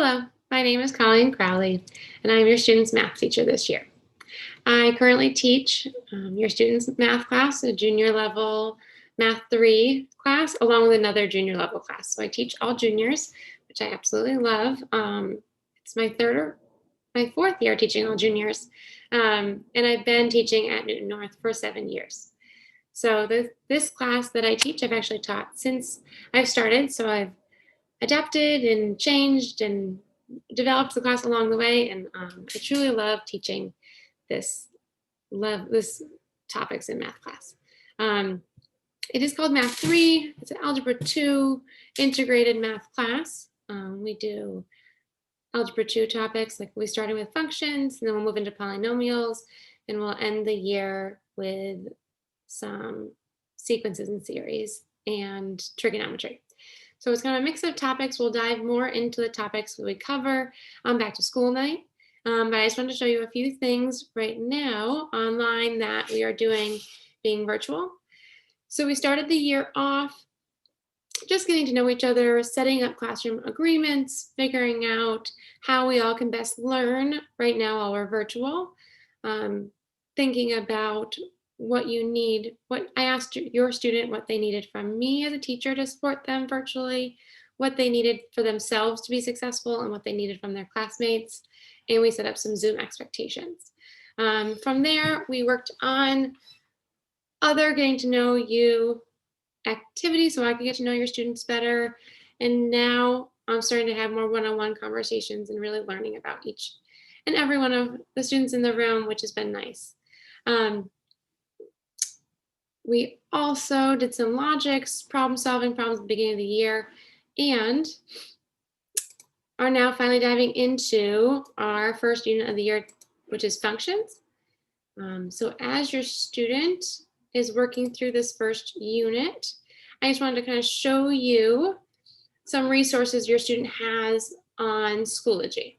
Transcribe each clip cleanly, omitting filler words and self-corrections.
Hello, my name is Colleen Crowley, and I'm your student's math teacher this year. I currently teach your student's math class, a junior level math 3 class, along with another junior level class. So I teach all juniors, which I absolutely love. It's my fourth year teaching all juniors, and I've been teaching at Newton North for 7 years. So this class that I teach, I've actually taught since I've started. So I've adapted and changed and developed the class along the way. And I truly love teaching this this topics in math class. Um, it is called Math 3. It's an Algebra 2 integrated math class. We do Algebra 2 topics, like we started with functions, and then we'll move into polynomials, and we'll end the year with some sequences and series and trigonometry. So it's kind of a mix of topics. We'll dive more into the topics we cover on back to school night. But I just wanted to show you a few things right now online that we are doing being virtual. So we started the year off just getting to know each other, setting up classroom agreements, figuring out how we all can best learn right now while we're virtual, um, thinking about what you need. What I asked your student what they needed from me as a teacher to support them virtually, what they needed for themselves to be successful, and what they needed from their classmates. And we set up some Zoom expectations. From there, we worked on other getting to know you activity so I can get to know your students better. And now I'm starting to have more one-on-one conversations and really learning about each and every one of the students in the room, which has been nice. We also did some logics, problem solving problems at the beginning of the year, and are now finally diving into our first unit of the year, which is functions. So as your student is working through this first unit, I just wanted to kind of show you some resources your student has on Schoology.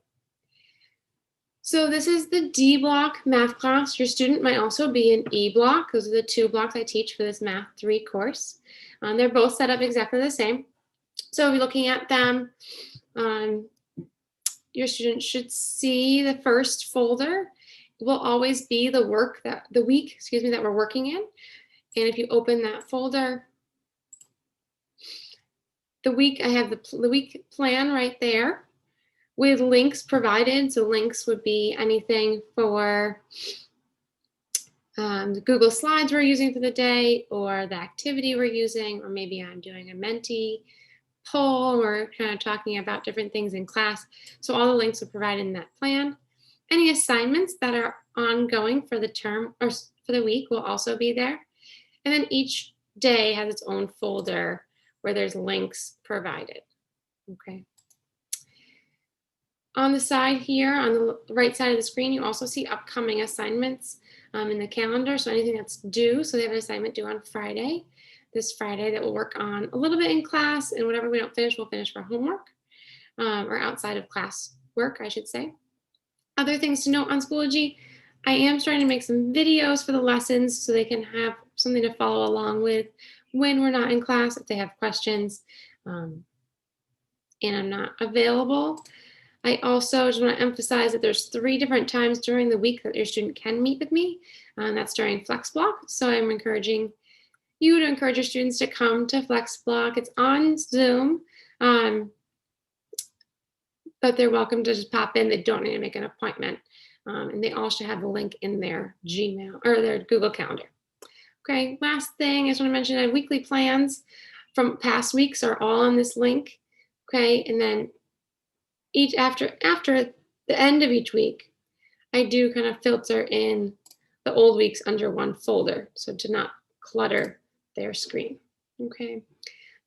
So this is the D block math class. Your student might also be in E block. Those are the two blocks I teach for this Math 3 course. They're both set up exactly the same. So if you're looking at them, your student should see the first folder. It will always be the week that we're working in. And if you open that folder, the week, I have the week plan right there with links provided. So links would be anything for the Google Slides we're using for the day, or the activity we're using, or maybe I'm doing a Menti poll, or kind of talking about different things in class. So all the links are provided in that plan. Any assignments that are ongoing for the term or for the week will also be there. And then each day has its own folder where there's links provided. Okay. On the side here, on the right side of the screen, you also see upcoming assignments in the calendar. So anything that's due, so they have an assignment due on Friday, this Friday, that we'll work on a little bit in class, and whatever we don't finish, we'll finish for homework or outside of class work, I should say. Other things to note on Schoology, I am starting to make some videos for the lessons so they can have something to follow along with when we're not in class if they have questions and I'm not available. I also just want to emphasize that there's 3 different times during the week that your student can meet with me. That's during Flex Block. So I'm encouraging you to encourage your students to come to Flex Block. It's on Zoom, but they're welcome to just pop in. They don't need to make an appointment. And they all should have the link in their Gmail or their Google Calendar. Okay, last thing I just want to mention that weekly plans from past weeks are all on this link. Okay, and then after the end of each week, I do kind of filter in the old weeks under one folder, so to not clutter their screen. Okay.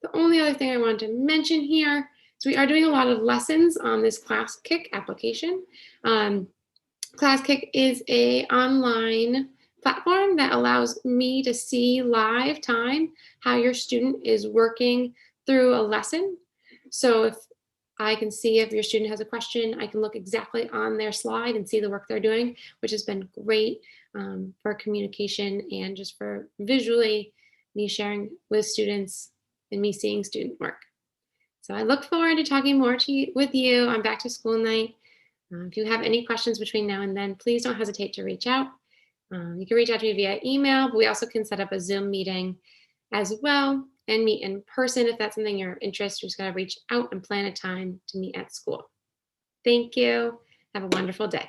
The only other thing I wanted to mention here is we are doing a lot of lessons on this ClassKick application. ClassKick is an online platform that allows me to see live time how your student is working through a lesson. So if I can see if your student has a question, I can look exactly on their slide and see the work they're doing, which has been great for communication and just for visually me sharing with students and me seeing student work. So I look forward to talking more with you on back to school night. If you have any questions between now and then, please don't hesitate to reach out. You can reach out to me via email, but we also can set up a Zoom meeting as well and meet in person if that's something you're interested. You just got to reach out and plan a time to meet at school. Thank you. Have a wonderful day.